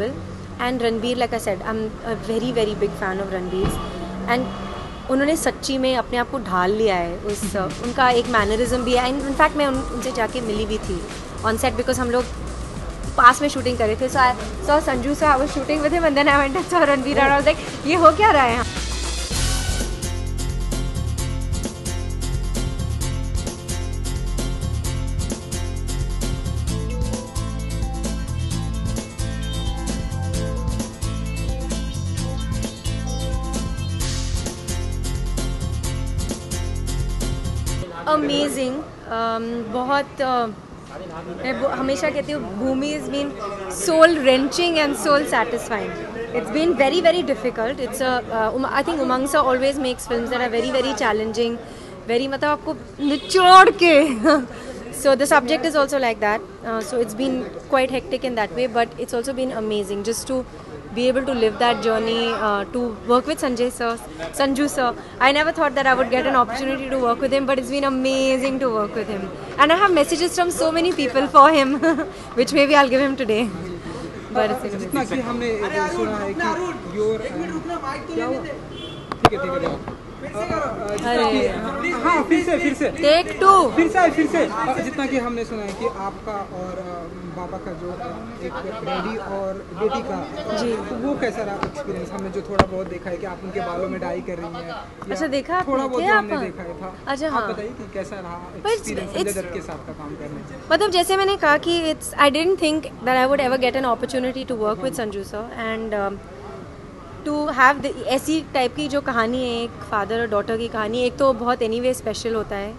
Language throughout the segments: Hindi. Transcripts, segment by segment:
And Ranbir, like I said, I am a very very big fan of Ranbir and उन्होंने सच्ची में अपने आप को ढाल लिया है उस उनका एक मैनरिज्म भी है। एंड इनफैक्ट मैं उनसे जाके मिली भी थी ऑन सेट बिकॉज हम लोग पास में शूटिंग कर रहे थे। So I saw Sanju sir, I was shooting with him and then I went and saw Ranbir and I was like ये हो क्या रहा है यहाँ। अमेजिंग, बहुत मैं हमेशा कहती हूँ Bhumi is been soul wrenching and soul satisfying. It's been very very difficult. It's I think Umang sir always makes films that are very very challenging, very मतलब आपको निचोड़ के so the subject is also like that, so it's been quite hectic in that way, but it's also been amazing just to be able to live that journey, to work with Sanju sir. I never thought that I would get an opportunity to work with him, but it's been amazing to work with him. And I have messages from so many people for him, which maybe I'll give him today. But it's जितना कि हमने सुना है कि योर क्या हुआ? ठीक है अरे हाँ फिर से टेक टू फिर से जितना कि हमने सुना है कि आपका और बाबा का जो एक डैडी और बेटी का जी, तो वो कैसा रहा एक्सपीरियंस? हमने जो थोड़ा बहुत देखा है कि आप उनके बालों में डाई कर रही हैं। अच्छा, देखा थोड़ा बहुत क्या हमने देखा है था। अच्छा, आप हाँ, बताइए कि कैसा रहा एक्सपीरियंस संजय दत्त के साथ का काम करने? मतलब जैसे मैंने कहा कि it's I didn't think that I would ever get an opportunity to work with Sanju sir and to have ऐसी टाइप की जो कहानी है, एक फादर और डॉटर की कहानी, एक तो बहुत एनीवे स्पेशल होता है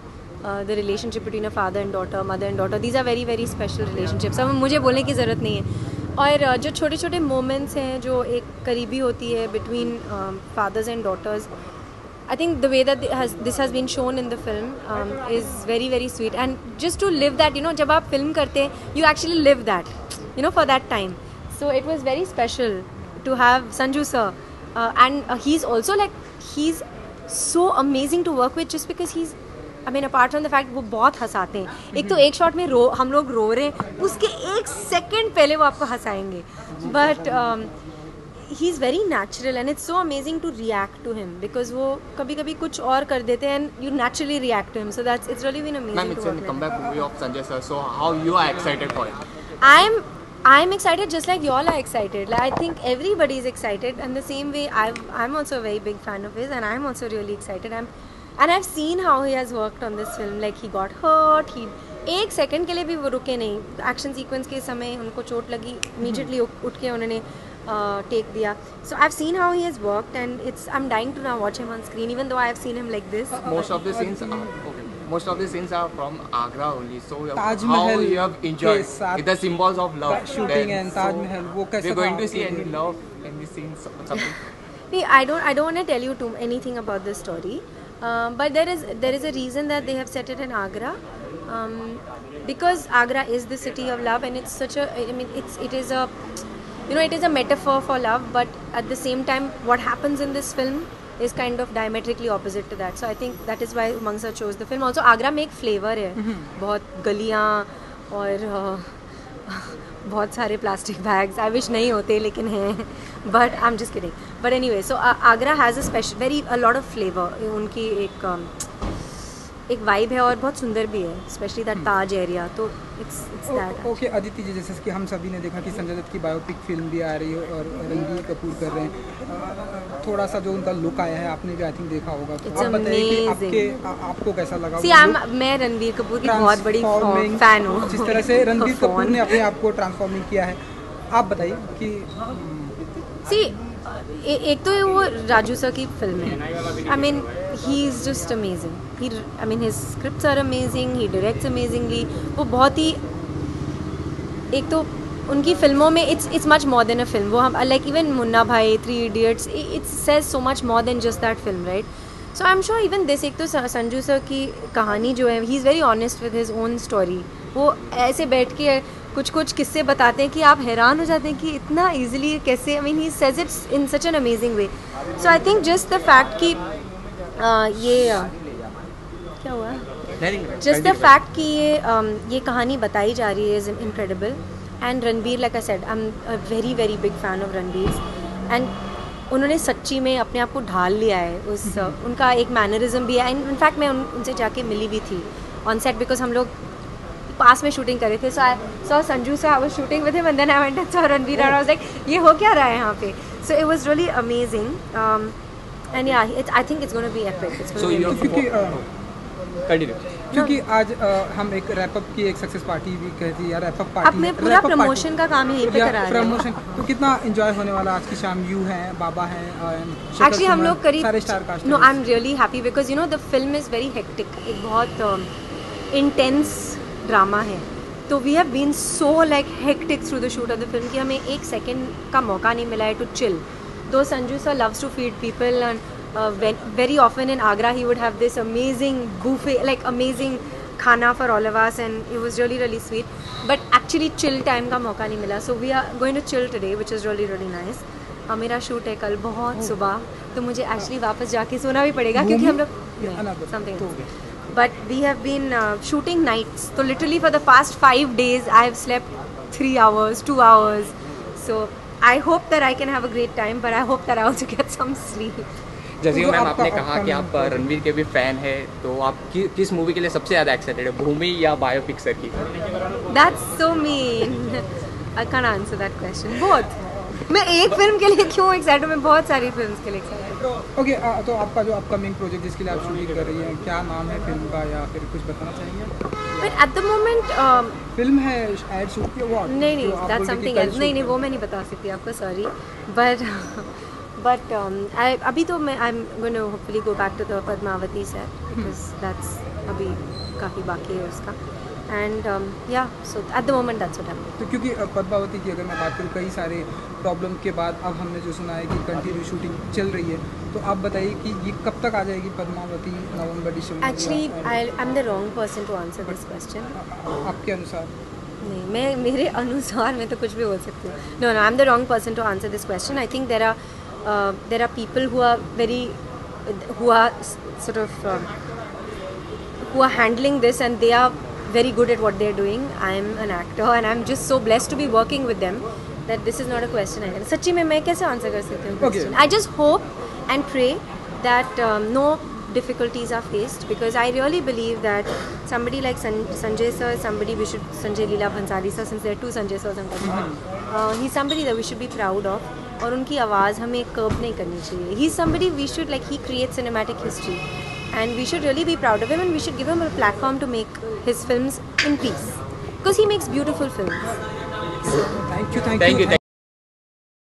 the relationship between a father and daughter, mother and daughter, these are very very special relationships. अब मुझे बोलने की ज़रूरत नहीं है। और जो छोटे छोटे मोमेंट्स हैं जो एक करीबी होती है between fathers and daughters, I think the way that this has been shown in the film is very very sweet, and just to live that, you know, जब आप film करते हैं you actually live that, you know, for that time. So it was very special to have Sanju sir, and he's also like, he's so amazing to work with just because he's, I mean, apart from the fact वो बहुत हंसाते हैं। एक तो एक शॉट में हम लोग रो रहे हैं, उसके एक सेकेंड पहले वो आपको हंसाएंगे, but he's very natural and it's so amazing to react to him because वो कभी-कभी कुछ और कर देते हैं and you naturally react to him, so it's really been amazing. Ma'am, it's a comeback movie of Sanjay sir, so how you are excited for it? I'm excited just like you all are excited. Like, I think everybody is excited, and the same way I'm also a very big fan of his, and I'm also really excited. And I've seen how he has worked on this film. Like, he got hurt, एक सेकंड के लिए भी वो रुके नहीं। एक्शन सीक्वेंस के समय उनको चोट लगी, इमीडिएटली उठ के उन्होंने टेक दिया। So I've seen how he has worked, and I'm dying to now watch him on screen, even though I have seen him like this. Most of the scenes are from Agra only. So Taj how Mahal you have enjoyed the symbols of love shooting and Taj Mahal, वो कैसा? We're going to see any love in the scenes or something? See, I don't want to tell you anything about this story, but there is a reason that they have set it in Agra, because Agra is the city of love, and it's such a, I mean, it is a, you know, it is a metaphor for love, but at the same time what happens in this film is kind of diametrically opposite to that. So I think that is why Umang sir chose the film. Also Agra में एक flavor है, बहुत गलियाँ और बहुत सारे प्लास्टिक बैग्स, आई विश नहीं होते लेकिन हैं, but I am just kidding. But anyway, so Agra has a special a lot of flavour, उनकी एक वाइब है और बहुत सुंदर भी है, स्पेशली दैट ताज एरिया, तो इट्स दैट। ओके अदिति जी, जैसे कि हम सभी ने देखा कि संजय दत्त की बायोपिक फिल्म भी आ रही है और रणबीर कपूर कर रहे हैं, थोड़ा सा जो उनका लुक आया है आपने भी आई थिंक देखा होगा, तो आप बताइए कि आपको कैसा लगा? मैं रणबीर कपूर की बहुत बड़ी फैन हूँ। जिस तरह से रणबीर कपूर ने अपने आप को ट्रांसफॉर्मिंग किया है, आप बताइए कि एक तो वो राजू सर की फिल्म है, I mean he is just amazing, I mean his scripts are amazing, he directs amazingly, वो बहुत ही, एक तो उनकी फिल्मों में it's much more than a film, वो हम like even Munna Bhai, 3 idiots, it's says so much more than just that film, right? So I am sure even this, एक तो संजू सर की कहानी जो है, he is very honest with his own story, वो ऐसे बैठ के कुछ किस्से बताते हैं कि आप हैरान हो जाते हैं कि इतना ईजिली कैसे, आई mean he says it's in such an amazing way. So I think just the fact कि क्या हुआ, जस्ट द फैक्ट कि ये कहानी बताई जा रही है is incredible, and Ranbir, like I said, I am a very very big fan of Ranbir, and उन्होंने सच्ची में अपने आप को ढाल लिया है उस उनका एक मैनरिज्म भी है. एंड इनफैक्ट मैं उनसे जाके मिली भी थी ऑन सेट, बिकॉज हम लोग पास में शूटिंग कर रहे थे. So I saw Sanju sir, I was shooting with him and then I went and saw Ranbir and I was like ये हो क्या रहा है यहाँ पे. So it was really amazing and yeah I think it's gonna be epic. So you continue. क्योंकि आज हम एक रैप अप की एक सक्सेस पार्टी भी कहती है, रैप अप अब पार्टी. मैं पूरा प्रमोशन का काम यहीं पे करा रही हूँ. प्रमोशन तो कितना एंजॉय होने वाला आज की शाम. यू हैं, बाबा हैं, एक्चुअली हम लोग करीब सारे star cast. No, I am really happy because you know the film is very hectic. एक बहुत इंटेंस ड्रामा है, तो we have been so like hectic through the shoot of the film कि हमें एक सेकेंड का मौका नहीं मिला है to chill. Though Sanju sir loves to feed people and very often in Agra he would have this amazing buffet, like amazing khana for all of us, and it was really really sweet, but actually chill time का मौका नहीं मिला. So we are going to chill today, which is really really nice. मेरा शूट है कल बहुत सुबह, तो मुझे एक्चुअली वापस जाके सोना भी पड़ेगा क्योंकि हम लोग something, but we have been shooting nights, so literally for the past 5 days I have slept 3 hours, 2 hours. So I hope that I can have a great time, but I hope that I also get some sleep. जैसे मैम आपने कहा कि आप रणवीर के भी फैन है, तो आप किस मूवी के लिए सबसे ज़्यादा एक्साइटेड है, भूमि या बायोपिक सर की? That's so mean. I can't answer that question. Both. मैं एक फिल्म के लिए क्यों एक्साइटेड हूँ, मैं बहुत सारी फिल्म्स के लिए एक्साइटेड हूँ. ओके, तो आपका जो अपकमिंग प्रोजेक्ट जिसके लिए आप शूटिंग कर रही हैं, क्या नाम है फिल्म का, या फिर कुछ बताना चाहेंगे? But at the moment film है, एड शूट की वो नहीं, that's something else. नहीं, वो मैं नहीं बता सकती आपको, सॉरी. But अभी तो मैं I'm going to hopefully go back to the Padmavati set because that's अभी काफ़ी बाकी है उसका. And yeah, so at the moment that's what I'm doing. तो क्योंकि पद्मावती की अगर मैं बात करूँ, कई सारे प्रॉब्लम के बाद अब हमने जो सुना है कि कंटिन्यू शूटिंग चल रही है, तो आप बताइए कि ये कब तक आ जाएगी पद्मावती? नवंबर, दिसंबर? Actually I'm the wrong person to answer this question. आपके अनुसार? नहीं, मेरे अनुसार मैं तो कुछ भी बोल सकती हूँ. No, I'm the wrong person to answer this question. I think there are people who are sort of who are handling this, and they are very good at what they're doing. I'm an actor and I'm just so blessed to be working with them that this is not a question I can. सच्ची में मैं कैसे आंसर कर सकती हूँ question? I just hope and pray that no difficulties are faced, because I really believe that somebody like Sanjay sir is somebody we should, Sanjay Leela Bhansali sir, since there are 2 Sanjay sirs on the he's somebody that we should be proud of, और उनकी आवाज़ हमें कर्ब नहीं करनी चाहिए. He's somebody we should, like, he creates cinematic history and we should really be proud of him, and we should give him a platform to make his films in peace because he makes beautiful films. Thank you.